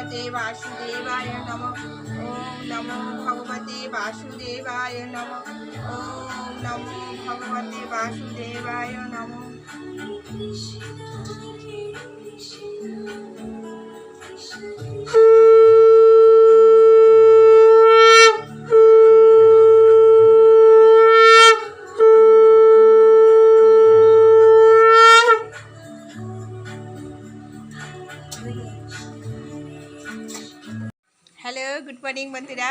ভগবতে বাসুদেবায় নমঃ। ওম নমো ভগবতে বাসুদেবায় নমঃ। ওম নমো ভগবতে বাসুদেবায় নমঃ। হ্যালো, গুড মর্নিং বন্ধুরা,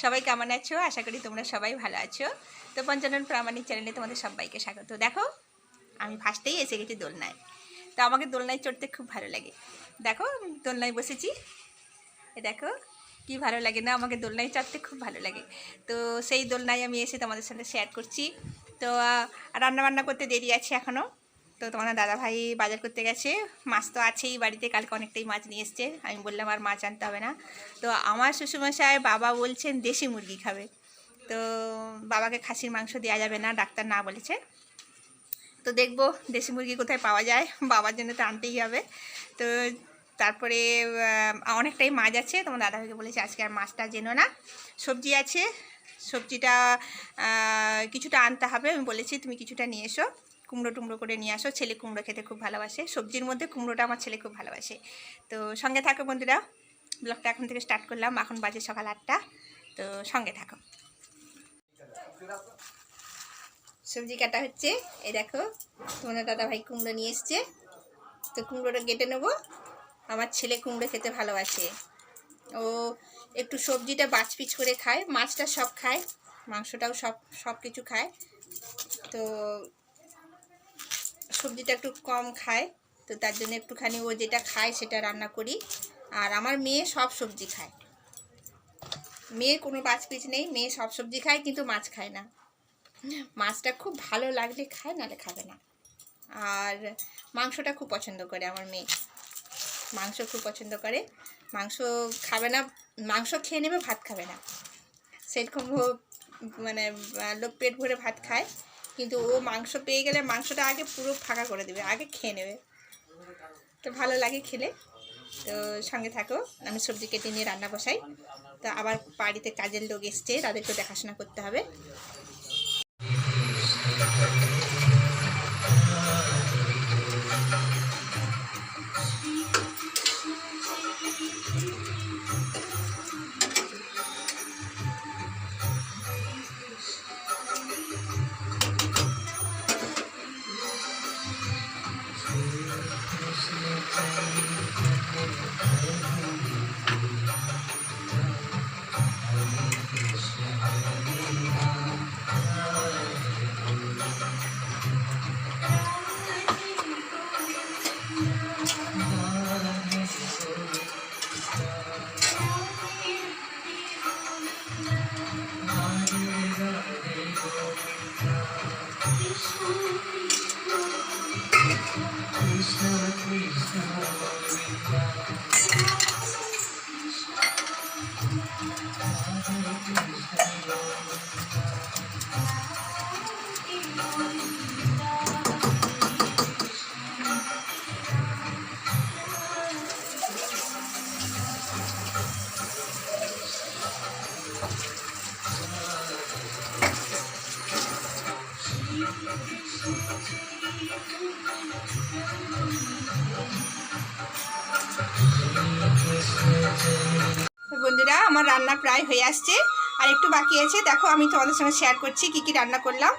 সবাই কেমন আছো? আশা করি তোমরা সবাই ভালো আছো। তো পঞ্চানন প্রামাণিক চ্যানেলে তোমাদের সবাইকে স্বাগত। দেখো, আমি ফার্স্টেই এসে গেছি দোলনায়। তো আমাকে দোলনায় চড়তে খুব ভালো লাগে। দেখো, আমি দোলনায় বসেছি। এ দেখো কি ভালো লাগে না, আমাকে দোলনায় চড়তে খুব ভালো লাগে। তো সেই দোলনায় আমি এসে তোমাদের সাথে শেয়ার করছি। তো রান্নাবান্না করতে দেরি আছে এখনও। তো তোমার দাদাভাই বাজার করতে গেছে, মাছ তো আছেই বাড়িতে, কালকে অনেকটাই মাছ নিয়ে এসছে। আমি বললাম আর মাছ আনতে হবে না। তো আমার শ্বশুরমশাই বাবা বলছেন দেশি মুরগি খাবে। তো বাবাকে খাসির মাংস দেওয়া যাবে না, ডাক্তার না বলেছে। তো দেখবো দেশি মুরগি কোথায় পাওয়া যায়, বাবার জন্য তো আনতেই হবে। তো তারপরে অনেকটাই মাছ আছে, তোমার দাদাভাইকে বলেছে আজকে আর মাছটা যেন না। সবজি আছে, সবজিটা কিছুটা আনতে হবে। আমি বলেছি তুমি কিছুটা নিয়ে এসো, কুমড়ো টুমড়ো করে নিয়ে আসো। ছেলে কুমড়ো খেতে খুব ভালোবাসে, সবজির মধ্যে কুমড়োটা আমার ছেলে খুব ভালোবাসে। তো সঙ্গে থাকো বন্ধুরা, ব্লগটা এখন থেকে স্টার্ট করলাম। এখন বাজে সকাল 8টা। তো সঙ্গে থাকো। সবজি কাটা হচ্ছে, এই দেখো তোমার দাদাভাই কুমড়ো নিয়ে এসছে। তো কুমড়োটা কেটে নেবো। আমার ছেলে কুমড়ো খেতে ভালোবাসে, ও একটু সবজিটা বাছপিছ করে খায়, মাছটা সব খায়, মাংসটাও সব কিছু খায়। তো সবজিটা একটু কম খায়, তো তার জন্য একটুখানি ও যেটা খায় সেটা রান্না করি। আর আমার মেয়ে সব সবজি খায়, মেয়ের কোনো বাছপিছ নেই, মেয়ে সব সবজি খায় কিন্তু মাছ খায় না। মাছটা খুব ভালো লাগলে খায়, নাহলে খাবে না। আর মাংসটা খুব পছন্দ করে আমার মেয়ে, মাংস খুব পছন্দ করে। মাংস খাবে না, মাংস খেয়ে নেবে, ভাত খাবে না। সেরকম মানে লোক পেট ভরে ভাত খায়, কিন্তু ও মাংস পেয়ে গেলে মাংসটা আগে পুরো ফাঁকা করে দেবে, আগে খেয়ে নেবে। তো ভালো লাগে খেলে। তো সঙ্গে থাকো, আমি সবজি কেটে নিয়ে রান্না বসাই। তো আবার বাড়িতে কাজের লোক এসছে, তাদেরকে দেখাশোনা করতে হবে। বন্ধুরা, আমার রান্না প্রায় হয়ে আসছে, আর একটু বাকি আছে। দেখো আমি তোমাদের সঙ্গে শেয়ার করছি কি কি রান্না করলাম।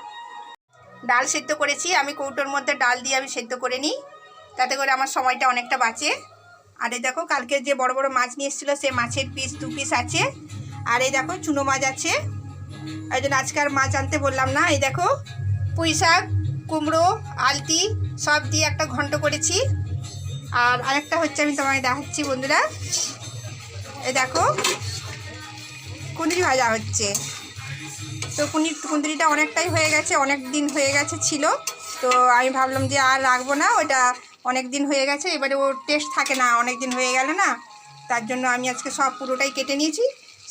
ডাল সেদ্ধ করেছি, আমি কৌটোর মধ্যে ডাল দিয়ে আমি সেদ্ধ করে নিই, তাতে করে আমার সময়টা অনেকটা বাঁচে। আর এই দেখো কালকে যে বড় বড় মাছ নিয়ে এসেছিলো, সে মাছের পিস 2 পিস আছে। আর এই দেখো চুনো মাছ আছে, এই জন্য আজকে আর মাছ আনতে বললাম না। এই দেখো পুঁই শাক, কুমড়ো, আলতি সব দিয়ে একটা ঘন্ট করেছি। আর আরেকটা হচ্ছে, আমি তোমাকে দেখাচ্ছি বন্ধুরা, এই দেখো কুঁদরি ভাজা হচ্ছে। তো কুঁদরিটা অনেকটাই হয়ে গেছে, অনেক দিন হয়ে গেছে ছিল। তো আমি ভাবলাম যে আর রাখবো না, ওটা অনেক দিন হয়ে গেছে, এবারে ওর টেস্ট থাকে না অনেক দিন হয়ে গেল না। তার জন্য আমি আজকে সব পুরোটাই কেটে নিয়েছি,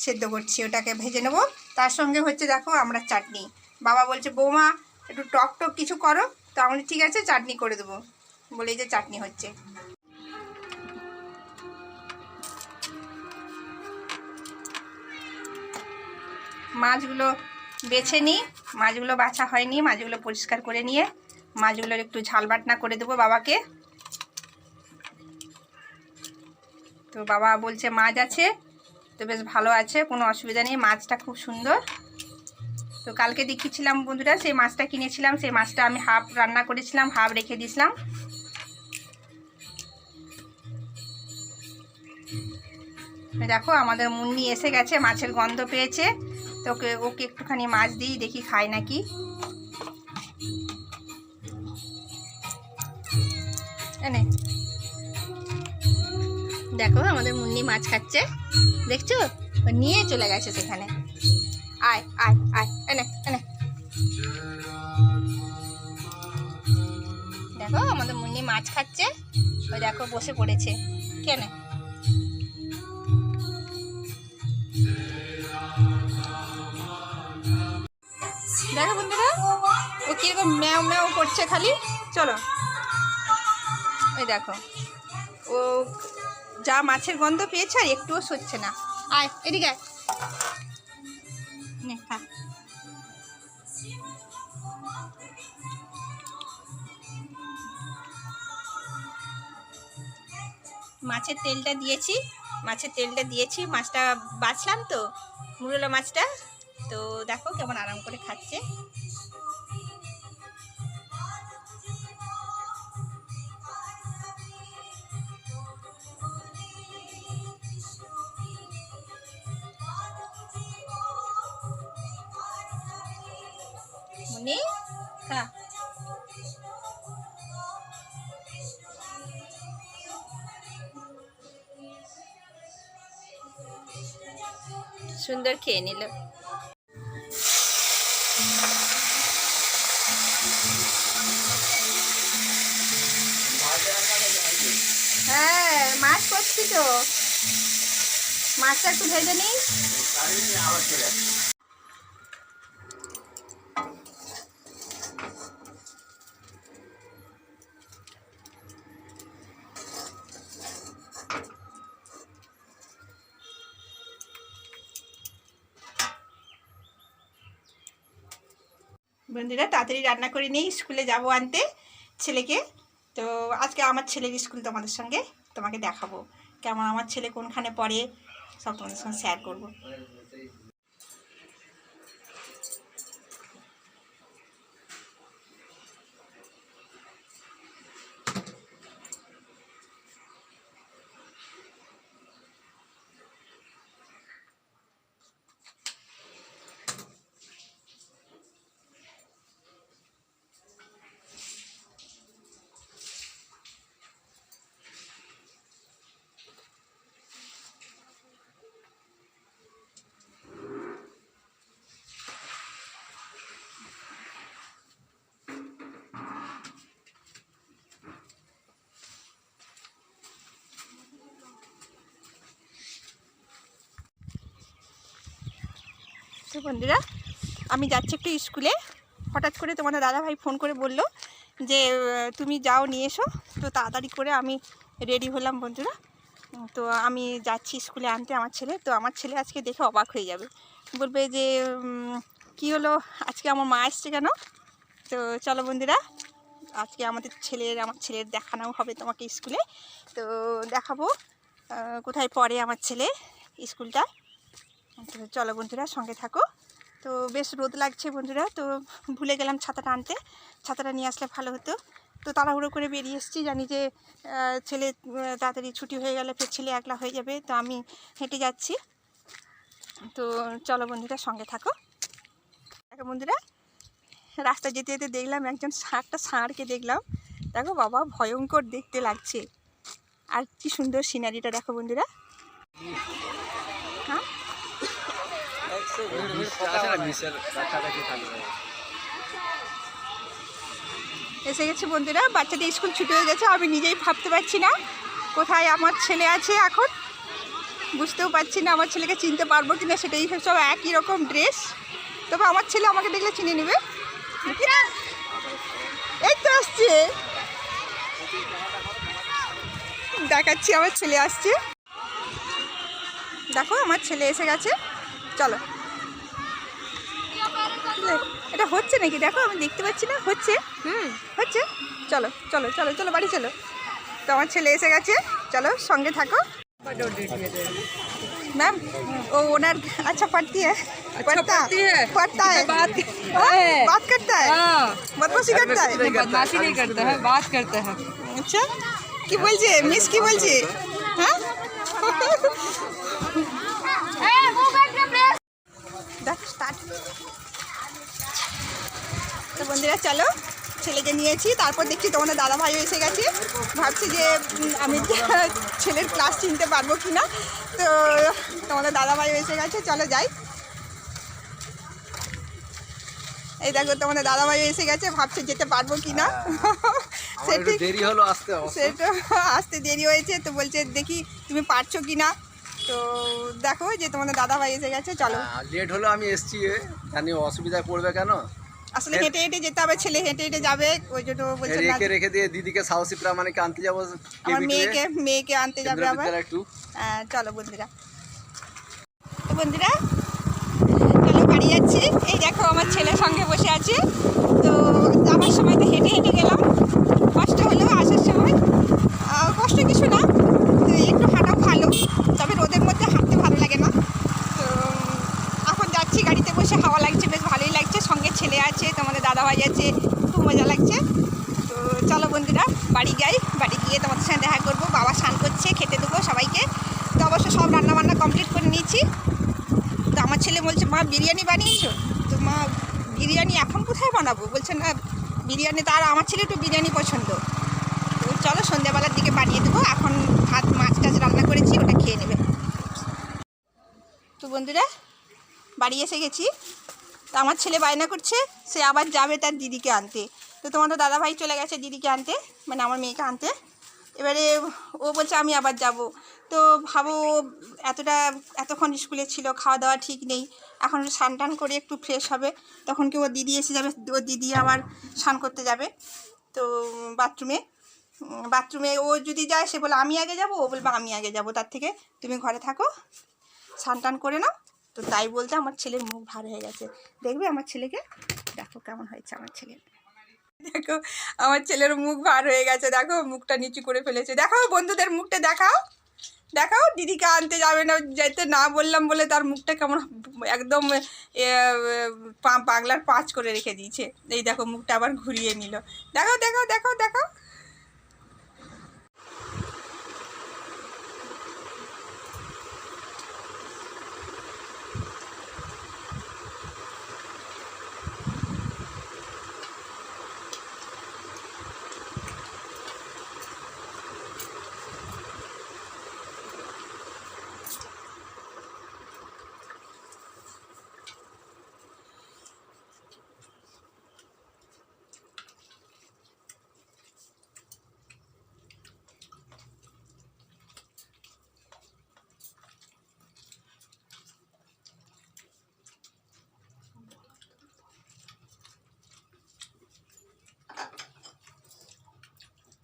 সেদ্ধ করছি, ওটাকে ভেজে নেব। তার সঙ্গে হচ্ছে দেখো আমরা চাটনি, বাবা বলছে বৌমা একটু টক টক কিছু করো। তো আমি ঠিক আছে চাটনি করে দেবো বলে, যে চাটনি হচ্ছে। মাছগুলো বেছে নিই। মাছগুলো বাছা হয়নি, মাছগুলো পরিষ্কার করে নিয়ে মাছগুলোর একটু ঝাল বাটনা করে দেবো বাবাকে। তো বাবা বলছে মাছ আছে, তো বেশ ভালো আছে, কোনো অসুবিধা নেই, মাছটা খুব সুন্দর। তো কালকে দেখিয়েছিলাম বন্ধুরা, সেই মাছটা কিনেছিলাম, সেই মাছটা আমি হাফ রান্না করেছিলাম, হাফ রেখে দিয়েছিলাম। দেখো আমাদের মুন্নি এসে গেছে, মাছের গন্ধ পেয়েছে, তো ওকে একটুখানি মাছ দিই, দেখি খায় নাকি। এনে দেখো আমাদের মুন্নি মাছ খাচ্ছে, দেখছো, নিয়ে চলে গেছে সেখানে। আয় আয় আয়, এনে এনে দেখো আমাদের মুন্নি মাছ খাচ্ছে, ওই দেখো বসে পড়েছে। কেন দেখো বন্ধুরা, ও কিরকম ম্যাও ম্যাও করছে খালি। চলো, ওই দেখো ও যা মাছের গন্ধ পেয়েছে আর একটুও সচ্ছে না। আয় এদিকে আয়, নে খা। মাছের তেলটা দিয়েছি, মাছটা বাছলাম তো, মুরলা মাছটা, তো দেখো কেমন আরাম করে খাচ্ছে। মুনি খা। সুন্দর খেয়ে নিল। হ্যাঁ মাছ করছি তো, মাছটা একটু ভেজে নিই। বন্ধুরা তাড়াতাড়ি রান্না করে নিই, স্কুলে যাব আনতে ছেলেকে। তো আজকে আমার ছেলের স্কুল তোমাকে দেখাবো, কেমন আমার ছেলে কোনখানে পড়ে, সব তোমাদের সঙ্গে শেয়ার করবো। তো বন্ধুরা আমি যাচ্ছি একটু স্কুলে, হঠাৎ করে তোমাদের দাদাভাই ফোন করে বলল যে তুমি যাও নিয়ে এসো। তো তাড়াতাড়ি করে আমি রেডি হলাম বন্ধুরা। তো আমি যাচ্ছি স্কুলে আনতে আমার ছেলে। তো আমার ছেলে আজকে দেখে অবাক হয়ে যাবে, বলবে যে কি হলো আজকে আমার মা এসছে কেন। তো চলো বন্ধুরা, আজকে আমার ছেলের দেখানো হবে তোমাকে স্কুলে। তো দেখাবো কোথায় পড়ে আমার ছেলে স্কুলটা। তো চলো বন্ধুরা সঙ্গে থাকো। তো বেশ রোদ লাগছে বন্ধুরা, তো ভুলে গেলাম ছাতাটা আনতে, ছাতাটা নিয়ে আসলে ভালো হতো। তো তাড়াহুড়ো করে বেরিয়ে এসেছি, জানি যে ছেলে তাড়াতাড়ি ছুটি হয়ে গেলে ফের ছেলে একলা হয়ে যাবে, তো আমি হেঁটে যাচ্ছি। তো চলো বন্ধুরা সঙ্গে থাকো। দেখো বন্ধুরা রাস্তা যেতে যেতে দেখলাম একটা ষাঁড়কে দেখলাম, দেখো বাবা ভয়ঙ্কর দেখতে লাগছে, আর কি সুন্দর সিনারিটা দেখো বন্ধুরা। হ্যাঁ এসে গেছে বন্ধুরা, বাচ্চাদের স্কুল ছুটি হয়ে গেছে। আমি নিজেই ভাবতে পারছি না কোথায় আমার ছেলে আছে, এখন বুঝতেও পারছি না আমার ছেলেকে চিনতে পারবো কিনা, সেটাই সব একই রকম ড্রেস, তবে আমার ছেলে আমাকে দেখলে চিনে নেবে। এই তো আসছে, দেখাচ্ছি আমার ছেলে আসছে, দেখো আমার ছেলে এসে গেছে। চলো বুঝলে এটা হচ্ছে নাকি দেখো, আমি দেখতে পাচ্ছি না। হচ্ছে, হচ্ছে। চলো চলো চলো চলো বাড়ি চলো। তো আমার ছেলে এসে গেছে, চলো সঙ্গে থাকো। मैम वो ओनर अच्छा पढ़ती है, पढ़ता है, बात करता है, बदमाशी करता है, बदमाशी नहीं करता है, बात करता है। अच्छा কি বলছে মিস, কি বলছে? হ্যাঁ দেখ স্টার্ট। তো বন্ধুরা চলো, ছেলেকে নিয়েছি, তারপর দেখছি তোমাদের দাদা ভাইও এসে গেছে। ভাবছি যে আমি ছেলের ক্লাস চিনতে পারবো কি না। তো তোমাদের দাদা ভাইও এসে গেছে, চলো যাই। এই দেখো তোমাদের দাদা ভাইও এসে গেছে, ভাবছে যেতে পারবো কি না। সেটা দেরি হলো আসতে, সেটা আসতে দেরি হয়েছে, তো বলছে দেখি তুমি পারছো কি না। তো দেখো যে তোমাদের দাদা ভাই এসে গেছে, চলো। লেট হলো, আমি এসছি, জানি অসুবিধায় পড়বে কেন। আসলে হেঁটে হেঁটে যেতে হবে, ছেলে হেঁটে হেঁটে যাবে, ওই জন্য বলছে না। রেখে দিয়ে দিদিকে সাহসী প্রামাণিক আনতে যাবো, আমার মেয়েকে আনতে যাবে আবার একটু। চলো বন্ধুরা, তো বন্ধুরা চলো বাড়ি যাচ্ছি। এই দেখো আমার ছেলের সঙ্গে বসে আছে। তো যাওয়ার সময় তো হেঁটে হেঁটে গেলাম, কষ্ট হলো, আসার সময় কষ্ট কিছু না, একটু হাঁটা ভালো, তবে রোদের মধ্যে হাঁটতে ভালো লাগে না। তো এখন যাচ্ছি, গাড়িতে বসে হাওয়া লাগছে, বেশ ভালোই লাগছে, সঙ্গে ছেলে আছে, তোমাদের দাদাভাই আছে, খুব মজা লাগছে। তো চলো বন্ধুরা বাড়ি যাই, বাড়ি গিয়ে তোমাদের সঙ্গে দেখা করবো। বাবা স্নান করছে, খেতে দেবো সবাইকে। তো অবশ্য সব রান্নাবান্না কমপ্লিট করে নিয়েছি। তো আমার ছেলে বলছে মা বিরিয়ানি বানিয়েছো? তো মা বিরিয়ানি এখন কোথায় বানাবো, বলছে না বিরিয়ানি, তার আমার ছেলে একটু বিরিয়ানি পছন্দ। তো চলো সন্ধ্যাবেলার দিকে বানিয়ে দেবো, এখন ভাত মাছ টাছ রান্না করেছি, ওটা খেয়ে নেবে। তো বন্ধুরা বাড়ি এসে গেছি। তো আমার ছেলে বায়না করছে, সে আবার যাবে তার দিদিকে আনতে। তো তোমাদের দাদাভাই চলে গেছে দিদিকে আনতে, মানে আমার মেয়েকে আনতে। এবারে ও বলছে আমি আবার যাব। তো ভাবো এতক্ষণ স্কুলে ছিল, খাওয়া দাওয়া ঠিক নেই, এখন স্নান টান করে একটু ফ্রেশ হবে, তখন কি ওর দিদি এসে যাবে, ওর দিদি আবার স্নান করতে যাবে। তো বাথরুমে ও যদি যায়, সে বলে আমি আগে যাব, ও বলবে আমি আগে যাব, তার থেকে তুমি ঘরে থাকো, স্নান টান করে নাও। তো তাই বলতে আমার ছেলের মুখ ভার হয়ে গেছে। দেখবে আমার ছেলেকে, দেখো কেমন হয়েছে আমার ছেলের, দেখো আমার ছেলের মুখ ভার হয়ে গেছে, দেখো মুখটা নিচু করে ফেলেছে। দেখো বন্ধুদের মুখটা দেখাও, দেখাও। দিদিকে আনতে যাবে না, যেতে না বললাম বলে তার মুখটা কেমন একদম পাগলার পাঁচ করে রেখে দিয়েছে। এই দেখো মুখটা আবার ঘুরিয়ে নিল, দেখো দেখো দেখো দেখো।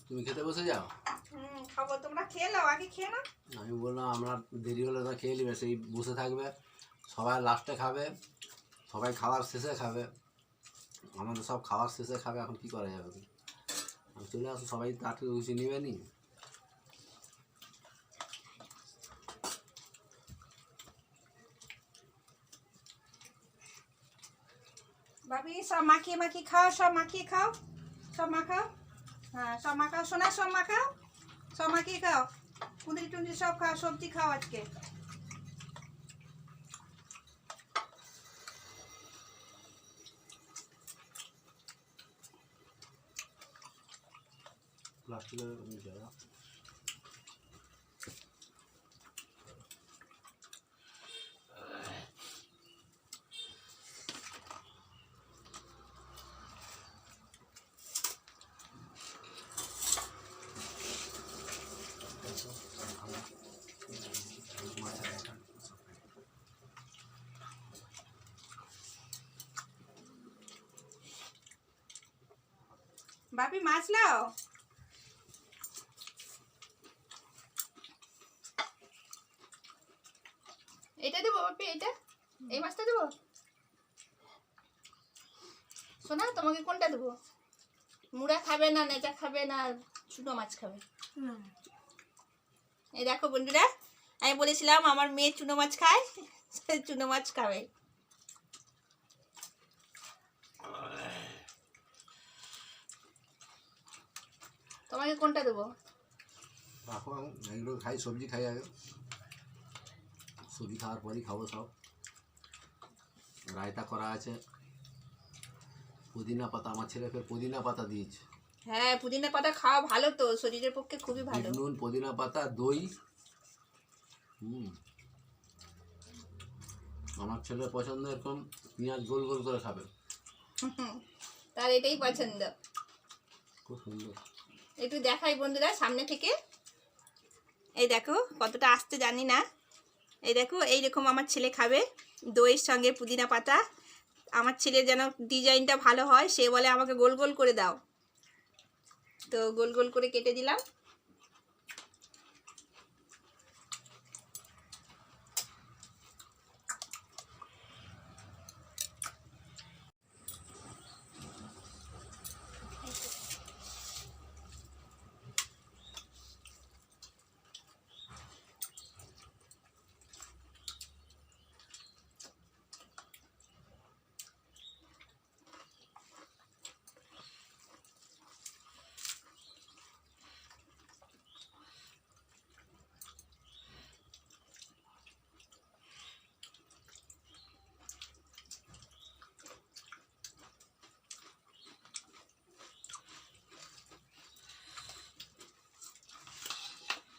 তুমি খেতে বসে যাও। খাবো, তোমরা খেয়ে নাও, আগে খেয়ে নাও। আমি বললাম আমরা দেরি হলে তো খেয়ে নিবে, সেই বসে থাকবে, সবাই লাস্টে খাবে, সবাই খাওয়ার শেষে খাবে, আমাদের সব খাওয়ার শেষে খাবে, এখন কি করা যাবে? আমি চলে আসো, সবাই তাকে গুছিয়ে নিবে নি। ভাবি সব মাখিয়ে মাখিয়ে খাও, সব মাখিয়ে খাও, সব মাখাও। হ্যাঁ সব মাখাও, সোনা সব মাখাও, সব মাখিয়ে খাও, কুঁদরি টুঁদরি সব খাও, সবজি খাও আজকে। বাপি মাছ লাও, এটা দেবো বাপি, এটা এই মাছটা দেবো। শোনা তোমাকে কোনটা দেবো? মুড়া খাবে না, নেচা খাবে না, ছোটো মাছ খাবে? এই দেখো বন্ধুরা, আমি বলেছিলাম আমার মেয়ে চুনো মাছ খায়, সে চুনো মাছ খাবে। তোমাকে কোনটা দেবো? এখন এগুলো খাই, সবজি খাই আগে, সবজি খাওয়ার পরই খাবো সব। রায়তা করা আছে, পুদিনা পাতা, আমার ছেলে ফের পুদিনা পাতা দিয়েছে। হ্যাঁ, পুদিনা পাতা খাওয়া ভালো তো, শরীরের পক্ষে খুবই ভালো। বিট নুন, পুদিনা পাতা, দই। আমার ছেলের পছন্দ এরকম পেঁয়াজ গোল গোল করে খাবে, তার এটাই পছন্দ। খুব সুন্দর। একটু দেখাই বন্ধুরা সামনে থেকে, এই দেখো কতটা আসতে জানি না। এই দেখো এইরকম আমার ছেলে খাবে, দইয়ের সঙ্গে পুদিনা পাতা। আমার ছেলের যেন ডিজাইনটা ভালো হয়, সে বলে আমাকে গোল গোল করে দাও, তো গোল গোল করে কেটে দিলাম।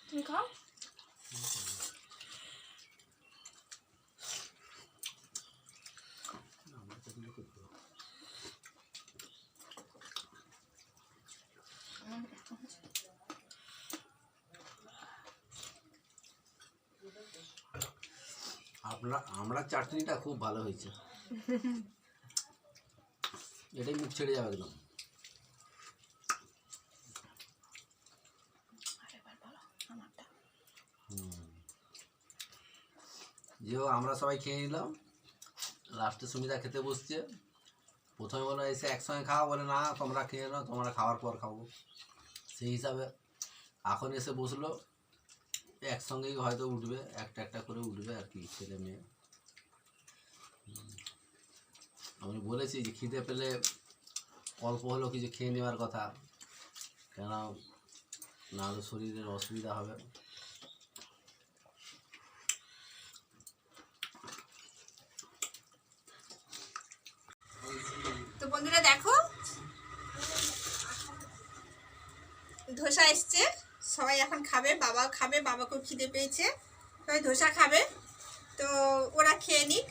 তুমি খাও। আমরা চাটনিটা খুব ভালো হয়েছে, এটাই মুখ ছেড়ে যাবে একদম। যেও আমরা সবাই খেয়ে নিলাম, লাস্টে সুমিতা খেতে বসছে। প্রথমে বলে এসে একসঙ্গে খাওয়া, বলে না তোমরা খেয়ে নাও, তোমরা খাওয়ার পর খাবো। সেই হিসাবে এখন এসে বসলো, একসঙ্গেই হয়তো উঠবে, একটা একটা করে উঠবে আর কি, ছেলে মেয়ে। আমি বলেছি যে খিদে পেলে অল্প হলেও কিছু খেয়ে নেওয়ার কথা, কেন নাহলে শরীরের অসুবিধা হবে। তো বন্ধুরা দেখো ধোসা এসছে, সবাই এখন খাবে, বাবাও খাবে, বাবাকেও খিদে পেয়েছে, সবাই ধোসা খাবে। তো ওরা খেয়ে নিক।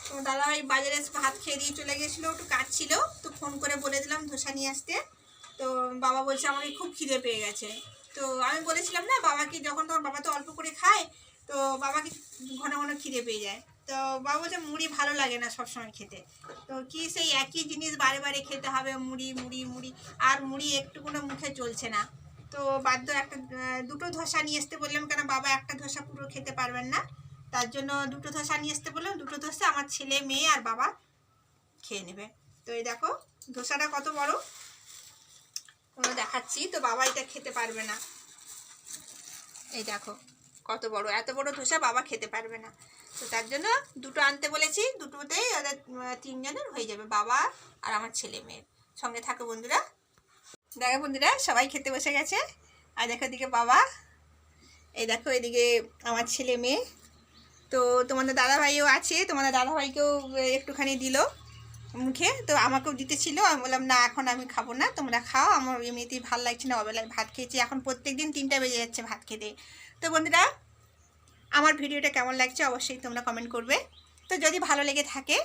তো দাদাভাই বাজারে এসে ভাত খেয়ে দিয়ে চলে গেছিলো, একটু কাজ ছিল, তো ফোন করে বলে দিলাম ধোসা নিয়ে আসতে। তো বাবা বলছে আমাকে খুব খিদে পেয়ে গেছে। তো আমি বলেছিলাম না বাবাকে, যখন তখন বাবা তো অল্প করে খায়, তো বাবাকে ঘন ঘন খিদে পেয়ে যায়। তো বাবা বলছে মুড়ি ভালো লাগে না সবসময় খেতে, তো কি সেই একই জিনিস বারে বারে খেতে হবে, মুড়ি মুড়ি মুড়ি, আর মুড়ি একটুকুনো মুখে চলছে না। তো বাধ্য একটা দুটো ধোসা নিয়ে আসতে বললাম, কেন বাবা একটা ধোসা পুরো খেতে পারবেন না, তার জন্য দুটো ধোসা নিয়ে আসতে বললাম। দুটো ধোসা আমার ছেলে মেয়ে আর বাবা খেয়ে নেবে। তো এই দেখো ধোসাটা কত বড় তোমরা দেখাচ্ছি, তো বাবা এটা খেতে পারবে না। এই দেখো কত বড়, এত বড় ধোসা বাবা খেতে পারবে না, তো তার জন্য দুটো আনতে বলেছি। দুটোতেই ওদের তিনজনের হয়ে যাবে, বাবা আর আমার ছেলে মেয়ের। সঙ্গে থাকো বন্ধুরা। দেখো বন্ধুরা সবাই খেতে বসে গেছে, আর দেখো এদিকে বাবা, এই দেখো এদিকে আমার ছেলে মেয়ে। তো তোমাদের দাদাভাইও আছে, তোমাদের দাদাভাইকেও একটুখানি দিল মুখে, তো আমাকেও দিতে ছিল। আমি বললাম না এখন আমি খাবো না, তোমরা খাও, আমার এমনিতেই ভালো লাগছে না, অবেলায় ভাত খেয়েছি, এখন প্রত্যেক দিন 3টা বেজে যাচ্ছে ভাত খেতে। তো বন্ধুরা আমার ভিডিওটা কেমন লাগছে অবশ্যই তোমরা কমেন্ট করবে। তো যদি ভালো লেগে থাকে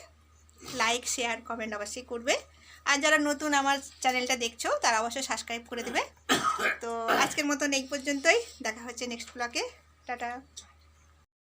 লাইক শেয়ার কমেন্ট অবশ্যই করবে, আর যারা নতুন আমার চ্যানেলটা দেখছো তারা অবশ্যই সাবস্ক্রাইব করে দেবে। তো আজকের মতন এই পর্যন্তই, দেখা হচ্ছে নেক্সট ব্লগে, টাটা।